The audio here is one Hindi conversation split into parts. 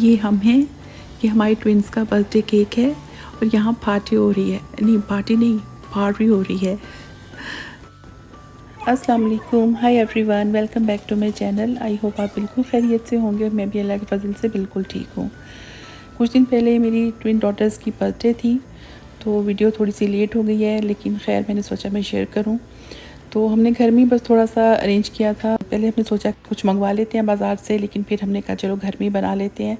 ये हम हैं, ये हमारे ट्विंस का बर्थडे केक है और यहाँ पार्टी हो रही है, नहीं पार्टी नहीं, पार्टी हो रही है। अस्सलाम वालेकुम, hi everyone, welcome back to my channel. I hope आप बिल्कुल खैरियत से होंगे और मैं भी अल्लाह के फजल से बिल्कुल ठीक हूँ। कुछ दिन पहले मेरी ट्विन डॉटर्स की बर्थडे थी, तो वीडियो थोड़ी सी लेट हो गई है, लेकिन खैर मैंने सोचा मैं शेयर करूँ। तो हमने घर में बस थोड़ा सा अरेंज किया था। पहले हमने सोचा कुछ मंगवा लेते हैं बाज़ार से, लेकिन फिर हमने कहा चलो घर में ही बना लेते हैं।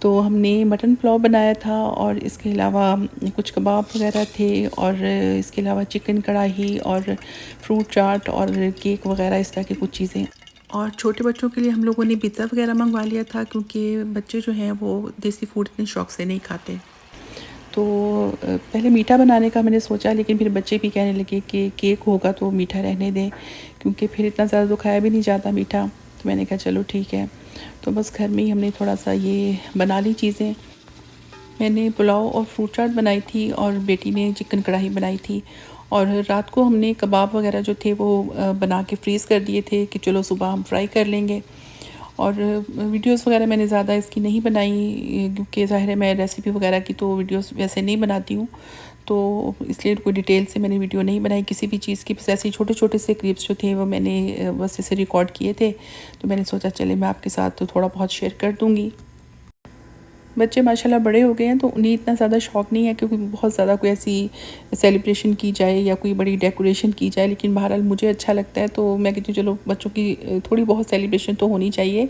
तो हमने मटन पुलाव बनाया था और इसके अलावा कुछ कबाब वगैरह थे और इसके अलावा चिकन कढ़ाई और फ्रूट चाट और केक वगैरह, इस तरह की कुछ चीज़ें। और छोटे बच्चों के लिए हम लोगों ने पिज़्ज़ा वगैरह मंगवा लिया था, क्योंकि बच्चे जो हैं वो देसी फूड इतने शौक़ से नहीं खाते। तो पहले मीठा बनाने का मैंने सोचा, लेकिन फिर बच्चे भी कहने लगे कि केक होगा तो मीठा रहने दें, क्योंकि फिर इतना ज़्यादा तो खाया भी नहीं जाता मीठा। तो मैंने कहा चलो ठीक है। तो बस घर में ही हमने थोड़ा सा ये बना ली चीज़ें। मैंने पुलाव और फ्रूट चाट बनाई थी और बेटी ने चिकन कढ़ाई बनाई थी। और रात को हमने कबाब वगैरह जो थे वो बना के फ्रीज़ कर दिए थे कि चलो सुबह हम फ्राई कर लेंगे। और वीडियोस वगैरह मैंने ज़्यादा इसकी नहीं बनाई, क्योंकि ज़ाहिर है मैं रेसिपी वगैरह की तो वीडियोस वैसे नहीं बनाती हूँ, तो इसलिए कोई डिटेल से मैंने वीडियो नहीं बनाई किसी भी चीज़ की। बस ऐसे ही छोटे छोटे से क्लिप्स जो थे वो मैंने बस ऐसे रिकॉर्ड किए थे। तो मैंने सोचा चले मैं आपके साथ तो थोड़ा बहुत शेयर कर दूँगी। बच्चे माशाल्लाह बड़े हो गए हैं, तो उन्हें इतना ज़्यादा शौक़ नहीं है कि बहुत ज़्यादा कोई ऐसी सेलिब्रेशन की जाए या कोई बड़ी डेकोरेशन की जाए, लेकिन बहरहाल मुझे अच्छा लगता है। तो मैं कहती हूँ चलो बच्चों की थोड़ी बहुत सेलिब्रेशन तो होनी चाहिए,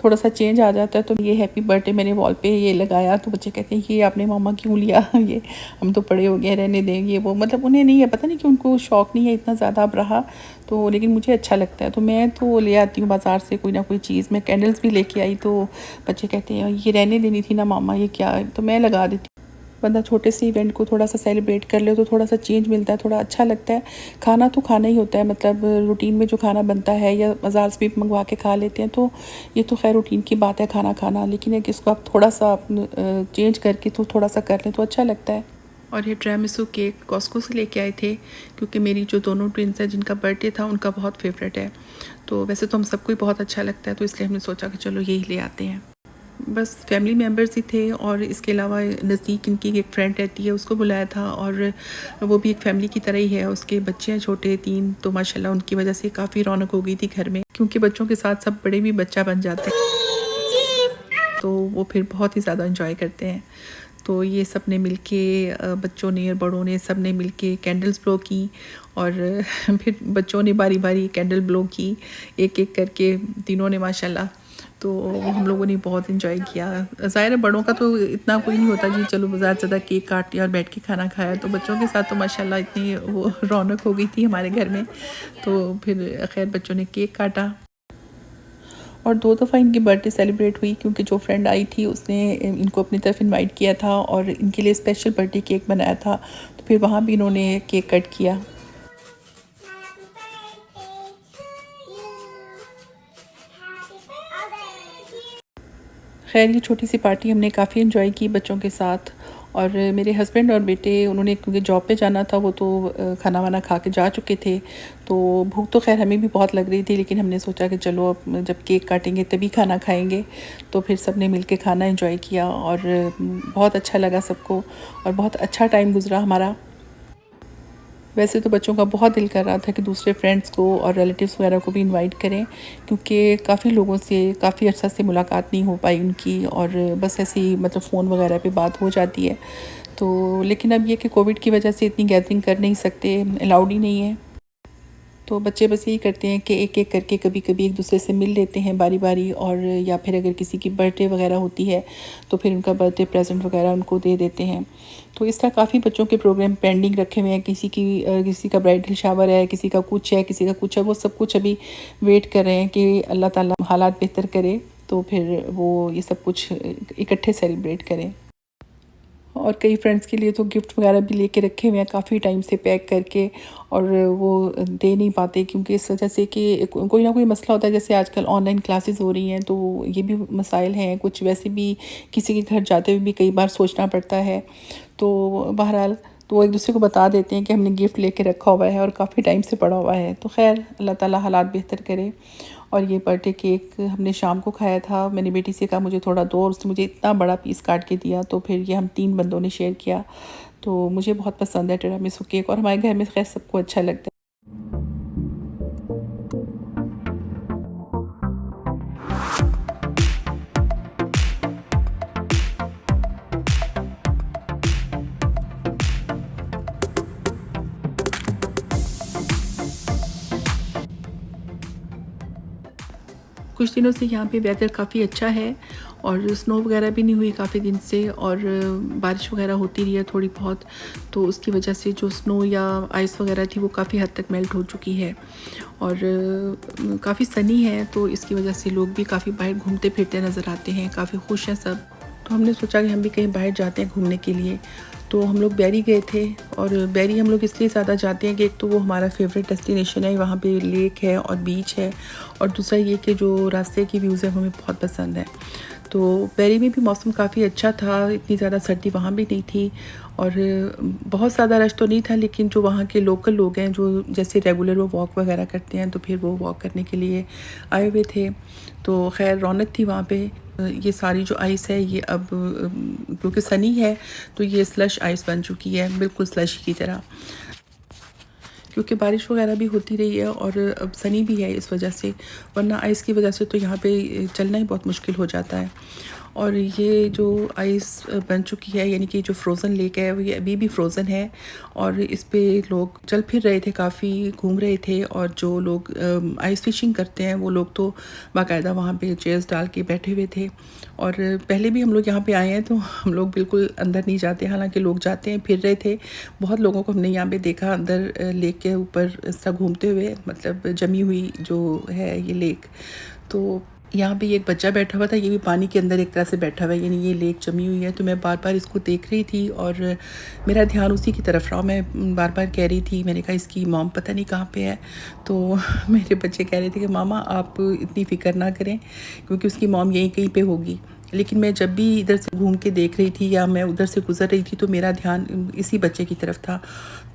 थोड़ा सा चेंज आ जाता है। तो ये हैप्पी बर्थडे मैंने वॉल पे ये लगाया, तो बच्चे कहते हैं ये आपने मामा क्यों लिया ये हम तो बड़े हो गए, रहने देंगे वो, मतलब उन्हें नहीं है, पता नहीं कि उनको शौक़ नहीं है इतना ज़्यादा अब रहा। तो लेकिन मुझे अच्छा लगता है, तो मैं तो ले आती हूँ बाज़ार से कोई ना कोई चीज़। मैं कैंडल्स भी लेके आई, तो बच्चे कहते हैं ये रहने देनी थी ना मामा, ये क्या है, तो मैं लगा देती हूँ। बंदा छोटे से इवेंट को थोड़ा सा सेलिब्रेट कर ले तो थोड़ा सा चेंज मिलता है, थोड़ा अच्छा लगता है। खाना तो खाना ही होता है, मतलब रूटीन में जो खाना बनता है या बाज़ार से भी मंगवा के खा लेते हैं, तो ये तो खैर रूटीन की बात है खाना खाना, लेकिन एक इसको आप थोड़ा सा चेंज करके तो थोड़ा सा कर लें तो अच्छा लगता है। और ये टिरामिसू केक कॉस्को से लेके आए थे, क्योंकि मेरी जो दोनों ट्विन्स हैं जिनका बर्थडे था उनका बहुत फेवरेट है। तो वैसे तो हम सबको ही बहुत अच्छा लगता है, तो इसलिए हमने सोचा कि चलो यही ले आते हैं। बस फैमिली मेम्बर्स ही थे और इसके अलावा नज़दीक इनकी एक फ्रेंड रहती है, उसको बुलाया था, और वो भी एक फ़ैमिली की तरह ही है। उसके बच्चे हैं छोटे 3, तो माशाल्लाह उनकी वजह से काफ़ी रौनक हो गई थी घर में, क्योंकि बच्चों के साथ सब बड़े भी बच्चा बन जाते हैं, तो वो फिर बहुत ही ज़्यादा इंजॉय करते हैं। तो ये सब ने मिलके बच्चों ने और बड़ों ने सब ने मिलके कैंडल्स ब्लो की, और फिर बच्चों ने बारी बारी कैंडल ब्लो की, एक एक करके तीनों ने माशाल्लाह। तो हम लोगों ने बहुत इंजॉय किया। ज़ाहिर है बड़ों का तो इतना कोई नहीं होता जी, चलो ज़्यादा से ज़्यादा केक काट लिया और बैठ के खाना खाया, तो बच्चों के साथ तो माशाल्लाह इतनी वो रौनक हो गई थी हमारे घर में। तो फिर खैर बच्चों ने केक काटा और 2 दफ़ा इनकी बर्थडे सेलिब्रेट हुई, क्योंकि जो फ्रेंड आई थी उसने इनको अपनी तरफ इनवाइट किया था और इनके लिए स्पेशल बर्थडे केक बनाया था, तो फिर वहाँ भी इन्होंने केक कट किया। खैर ये छोटी सी पार्टी हमने काफ़ी एंजॉय की बच्चों के साथ। और मेरे हस्बैंड और बेटे, उन्होंने क्योंकि जॉब पे जाना था, वो तो खाना वाना खा के जा चुके थे। तो भूख तो खैर हमें भी बहुत लग रही थी, लेकिन हमने सोचा कि चलो अब जब केक काटेंगे तभी खाना खाएंगे। तो फिर सब ने मिल के खाना एंजॉय किया और बहुत अच्छा लगा सबको और बहुत अच्छा टाइम गुजरा हमारा। वैसे तो बच्चों का बहुत दिल कर रहा था कि दूसरे फ्रेंड्स को और रिलेटिव्स वगैरह को भी इनवाइट करें, क्योंकि काफ़ी लोगों से काफ़ी अर्सा से मुलाकात नहीं हो पाई उनकी, और बस ऐसे ही मतलब फ़ोन वगैरह पे बात हो जाती है। तो लेकिन अब ये कि कोविड की वजह से इतनी गैदरिंग कर नहीं सकते, अलाउड ही नहीं है। तो बच्चे बस यही करते हैं कि एक एक करके कभी कभी एक दूसरे से मिल लेते हैं बारी बारी, और या फिर अगर किसी की बर्थडे वगैरह होती है तो फिर उनका बर्थडे प्रेजेंट वगैरह उनको दे देते हैं। तो इस तरह काफ़ी बच्चों के प्रोग्राम पेंडिंग रखे हुए हैं। किसी का ब्राइडल शावर है, किसी का कुछ है, किसी का कुछ है, वो सब कुछ अभी वेट कर रहे हैं कि अल्लाह ताला हालात बेहतर करे, तो फिर वो ये सब कुछ इकट्ठे सेलिब्रेट करें। और कई फ्रेंड्स के लिए तो गिफ्ट वगैरह भी लेके रखे हुए हैं काफ़ी टाइम से पैक करके, और वो दे नहीं पाते, क्योंकि इस वजह से कि कोई ना कोई मसला होता है। जैसे आजकल ऑनलाइन क्लासेस हो रही हैं, तो ये भी मसाइल हैं कुछ, वैसे भी किसी के घर जाते हुए भी कई बार सोचना पड़ता है। तो बहरहाल तो वो एक दूसरे को बता देते हैं कि हमने गिफ्ट लेके रखा हुआ है और काफ़ी टाइम से पड़ा हुआ है। तो खैर अल्लाह ताला हालात बेहतर करे। और ये बर्थडे केक हमने शाम को खाया था। मैंने बेटी से कहा मुझे थोड़ा दो, और उसने मुझे इतना बड़ा पीस काट के दिया, तो फिर ये हम 3 बंदों ने शेयर किया। तो मुझे बहुत पसंद है टिरामिसू केक, और हमारे घर में खैर सबको अच्छा लगता है। कुछ दिनों से यहाँ पे वेदर काफ़ी अच्छा है, और स्नो वगैरह भी नहीं हुई काफ़ी दिन से, और बारिश वगैरह होती रही है थोड़ी बहुत, तो उसकी वजह से जो स्नो या आइस वगैरह थी वो काफ़ी हद तक मेल्ट हो चुकी है, और काफ़ी सनी है, तो इसकी वजह से लोग भी काफ़ी बाहर घूमते फिरते नज़र आते हैं, काफ़ी खुश हैं सब। तो हमने सोचा कि हम भी कहीं बाहर जाते हैं घूमने के लिए। तो हम लोग बैरी गए थे, और बैरी हम लोग इसलिए ज़्यादा जाते हैं कि एक तो वो हमारा फेवरेट डेस्टिनेशन है, वहाँ पे लेक है और बीच है, और दूसरा ये कि जो रास्ते की व्यूज़ है हमें बहुत पसंद है। तो बैरी में भी मौसम काफ़ी अच्छा था, इतनी ज़्यादा सर्दी वहाँ भी नहीं थी, और बहुत ज़्यादा रश तो नहीं था, लेकिन जो वहाँ के लोकल लोग हैं जो जैसे रेगुलर वो वॉक वगैरह करते हैं, तो फिर वो वॉक करने के लिए आए हुए थे। तो खैर रौनक थी वहाँ पे। ये सारी जो आइस है ये अब क्योंकि सनी है तो ये स्लश आइस बन चुकी है, बिल्कुल स्लश की तरह, क्योंकि बारिश वगैरह भी होती रही है और अब सनी भी है इस वजह से, वरना आइस की वजह से तो यहाँ पे चलना ही बहुत मुश्किल हो जाता है। और ये जो आइस बन चुकी है, यानी कि जो फ्रोज़न लेक है, वो ये अभी भी फ्रोज़न है, और इस पे लोग चल फिर रहे थे, काफ़ी घूम रहे थे, और जो लोग आइस फिशिंग करते हैं वो लोग तो बाकायदा वहाँ पे चेयर्स डाल के बैठे हुए थे। और पहले भी हम लोग यहाँ पे आए हैं तो हम लोग बिल्कुल अंदर नहीं जाते, हालांकि लोग जाते हैं, फिर रहे थे। बहुत लोगों को हमने यहाँ पे देखा अंदर लेक के ऊपर इस तरह घूमते हुए, मतलब जमी हुई जो है ये लेक। तो यहाँ पे एक बच्चा बैठा हुआ था, ये भी पानी के अंदर एक तरह से बैठा हुआ है, यानी ये लेक जमी हुई है। तो मैं बार बार इसको देख रही थी और मेरा ध्यान उसी की तरफ रहा। मैं बार बार कह रही थी, मैंने कहा इसकी मॉम पता नहीं कहाँ पे है। तो मेरे बच्चे कह रहे थे कि मामा आप इतनी फ़िक्र ना करें, क्योंकि उसकी मॉम यहीं कहीं पे होगी। लेकिन मैं जब भी इधर से घूम के देख रही थी या मैं उधर से गुज़र रही थी तो मेरा ध्यान इसी बच्चे की तरफ था।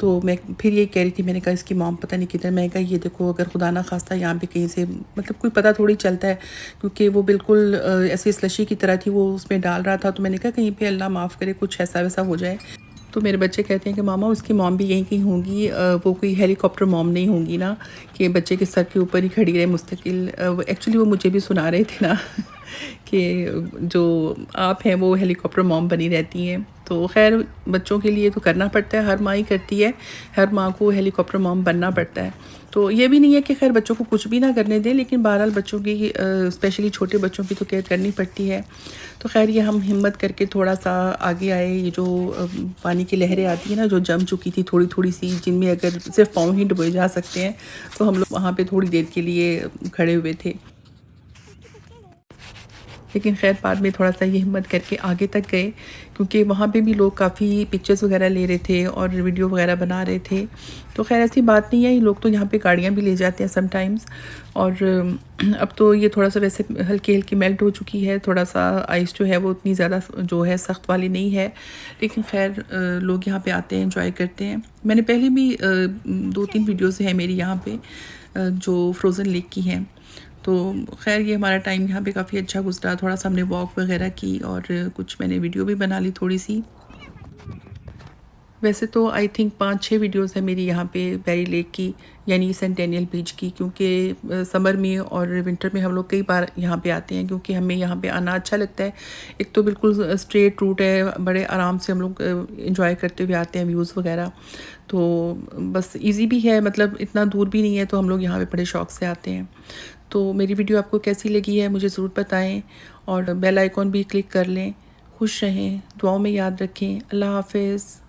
तो मैं फिर ये कह रही थी, मैंने कहा इसकी मॉम पता नहीं किधर। मैं कहा ये देखो, अगर खुदा ना खास्ता यहाँ पे कहीं से, मतलब कोई पता थोड़ी चलता है, क्योंकि वो बिल्कुल ऐसे स्लशी की तरह थी, वो उसमें डाल रहा था। तो मैंने कहा कहीं पे अल्लाह माफ़ करे कुछ ऐसा वैसा हो जाए। तो मेरे बच्चे कहते हैं कि मामा उसकी मॉम भी यहीं कहीं होंगी, वो कोई हेलीकॉप्टर मॉम नहीं होंगी ना, कि बच्चे के सर के ऊपर ही खड़ी रहे मुस्तकिल। एक्चुअली वो मुझे भी सुना रहे थे ना कि जो आप हैं वो हेलीकॉप्टर मॉम बनी रहती हैं। तो खैर बच्चों के लिए तो करना पड़ता है, हर माँ ही करती है, हर माँ को हेलीकॉप्टर मॉम बनना पड़ता है। तो ये भी नहीं है कि खैर बच्चों को कुछ भी ना करने दें, लेकिन बहरहाल बच्चों की स्पेशली छोटे बच्चों की तो केयर करनी पड़ती है। तो खैर ये हम हिम्मत करके थोड़ा सा आगे आए। ये जो पानी की लहरें आती है ना, जो जम चुकी थी थोड़ी थोड़ी सी, जिनमें अगर सिर्फ पाँव ही डुबोए जा सकते हैं, तो हम लोग वहाँ पे थोड़ी देर के लिए खड़े हुए थे। लेकिन खैर बाद में थोड़ा सा ये हिम्मत करके आगे तक गए, क्योंकि वहाँ पे भी लोग काफ़ी पिक्चर्स वगैरह ले रहे थे और वीडियो वगैरह बना रहे थे। तो खैर ऐसी बात नहीं है, ये लोग तो यहाँ पे गाड़ियाँ भी ले जाते हैं समटाइम्स। और अब तो ये थोड़ा सा वैसे हल्की हल्की मेल्ट हो चुकी है, थोड़ा सा आइस जो है वो उतनी ज़्यादा जो है सख्त वाली नहीं है, लेकिन खैर लोग यहाँ पे आते हैं, एंजॉय करते हैं। मैंने पहले भी 2-3 वीडियोज़ हैं मेरी यहाँ पे जो फ्रोज़न लेक की हैं। तो खैर ये हमारा टाइम यहाँ पे काफ़ी अच्छा गुजरा, थोड़ा सा हमने वॉक वगैरह की और कुछ मैंने वीडियो भी बना ली थोड़ी सी। वैसे तो आई थिंक 5-6 वीडियोस है मेरी यहाँ पे बैरी लेक की, यानी सेंटेनियल बीच की, क्योंकि समर में और विंटर में हम लोग कई बार यहाँ पे आते हैं, क्योंकि हमें यहाँ पे आना अच्छा लगता है। एक तो बिल्कुल स्ट्रेट रूट है, बड़े आराम से हम लोग इंजॉय करते हुए आते हैं व्यूज़ वगैरह। तो बस इजी भी है, मतलब इतना दूर भी नहीं है, तो हम लोग यहाँ पे बड़े शौक़ से आते हैं। तो मेरी वीडियो आपको कैसी लगी है मुझे ज़रूर बताएं, और बेल आइकॉन भी क्लिक कर लें। खुश रहें, दुआओं में याद रखें। अल्लाह हाफ़िज़।